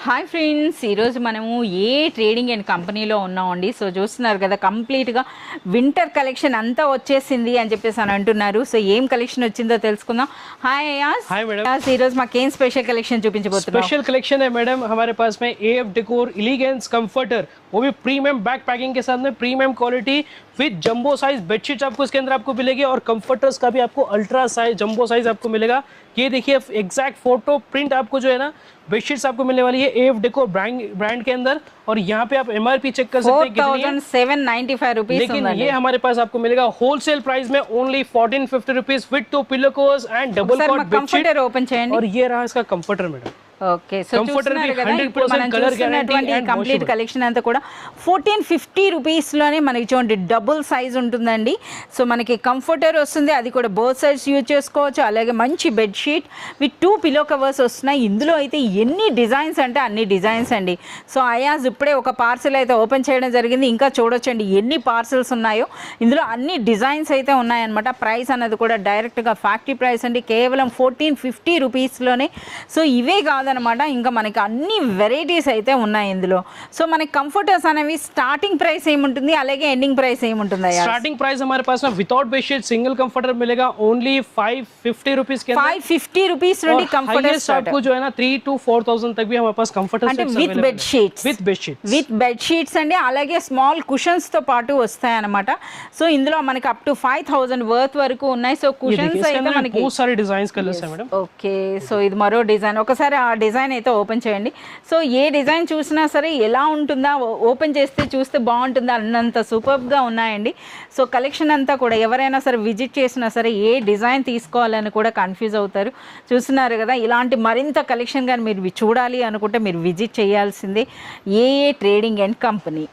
Hi friends, ఈరోజు మనము ఏ trading and కంపెనీలో ఉన్నామండి. సో చూస్తున్నారు కదా, కంప్లీట్గా వింటర్ కలెక్షన్ అంతా వచ్చేసింది అని చెప్పేసి అని అంటున్నారు. సో ఏం కలెక్షన్ వచ్చిందో తెలుసుకుందాం. హాయ్ అయాజ్. हाय मैडम, ఈరోజు మాకు ఏం స్పెషల్ కలెక్షన్ చూపించబోతున్నాం? स्पेशल कलेक्शन है मैडम हमारे पास में एफ डेकोर एलिगेंस कंफर्टर, वो भी प्रीमियम बैक पैकिंग के साथ में premium quality with jumbo size bedsheet आपको इसके अंदर आपको मिलेगी और कंफर्टर्स का भी आपको अल्ट्रा साइज जंबो साइज आपको मिलेगा. ये देखिए एग्जैक्ट फोटो प्रिंट आपको जो है ना बेडशीट्स आपको मिलने वाली है एफ डेकोर ब्रांड के अंदर. और यहाँ पे आप एमआरपी चेक कर सकते हैं कितनी है. 4795 रुपीस. लेकिन ये हमारे पास आपको मिलेगा होलसेल प्राइस में only 1450 rupees with 2 pillow covers and double cot bedsheet. Open చేయండి. और ये रहा इसका कंफर्टर मैडम. ఓకే, సో చూస్తున్నారు కదా, ఇప్పుడు మనం చూస్తున్నటువంటి కంప్లీట్ కలెక్షన్ అంతా కూడా 1450 రూపీస్లోనే మనకి చూడండి డబుల్ సైజ్ ఉంటుందండి. సో మనకి కంఫర్టర్ వస్తుంది, అది కూడా బోత్ సైడ్స్ యూజ్ చేసుకోవచ్చు. అలాగే మంచి బెడ్షీట్ విత్ 2 పిలో కవర్స్ వస్తున్నాయి. ఇందులో అయితే ఎన్ని డిజైన్స్ అంటే అన్ని డిజైన్స్ అండి. సో అయాజ్ ఇప్పుడే ఒక పార్సల్ అయితే ఓపెన్ చేయడం జరిగింది. ఇంకా చూడొచ్చండి ఎన్ని పార్సల్స్ ఉన్నాయో. ఇందులో అన్ని డిజైన్స్ అయితే ఉన్నాయన్నమాట. ప్రైస్ అన్నది కూడా డైరెక్ట్గా ఫ్యాక్టరీ ప్రైస్ అండి, కేవలం 1450 రూపీస్లోనే. సో ఇవే కాదనమాట, ఇంకా మనకి అన్ని వెరైటీస్ అయితే ఉన్నాయి ఇందులో. సో మనకి కంఫర్టర్స్ అనేవి స్టార్టింగ్ ప్రైస్ ఏముంటుంది, అలాగే ఎండింగ్ ప్రైస్ ఏముంటుంది? स्टार्टिंग प्राइस हमारे पास में विदाउट बेडशीट सिंगल कंफर्टर मिलेगा ओनली 550 रुपीस के अंदर. 550 రూపీస్ నుండి కంఫర్టర్ आपको जो है ना 3 to 4000 तक भी हमारे पास कंफर्टर అంటే విత్ బెడ్ షీట్స్ అండి. అలాగే స్మాల్ కుషన్స్ తో పాటు వస్తాయి అన్నమాట. సో ఇందులో మనకి అప్ టు 5000 వర్త్ వరకు ఉన్నాయి. సో కుషన్స్ అయితే మనకి बहुत सारे डिजाइन्स कलर्स हैं मैडम. ఓకే, సో ఇది మరో డిజైన్. ఒకసారి ఆ డిజైన్ అయితే ఓపెన్ చేయండి. సో ఏ డిజైన్ చూసినా సరే ఎలా ఉంటుందా, ఓపెన్ చేస్తే చూస్తే బాగుంటుందా అన్నంత సూపర్గా ఉన్నాయండి. సో కలెక్షన్ అంతా కూడా ఎవరైనా సరే విజిట్ చేసినా సరే ఏ డిజైన్ తీసుకోవాలని కూడా కన్ఫ్యూజ్ అవుతారు. చూస్తున్నారు కదా, ఇలాంటి మరింత కలెక్షన్ కానీ మీరు చూడాలి అనుకుంటే మీరు విజిట్ చేయాల్సిందే ఏ ట్రేడింగ్ అండ్ కంపెనీ.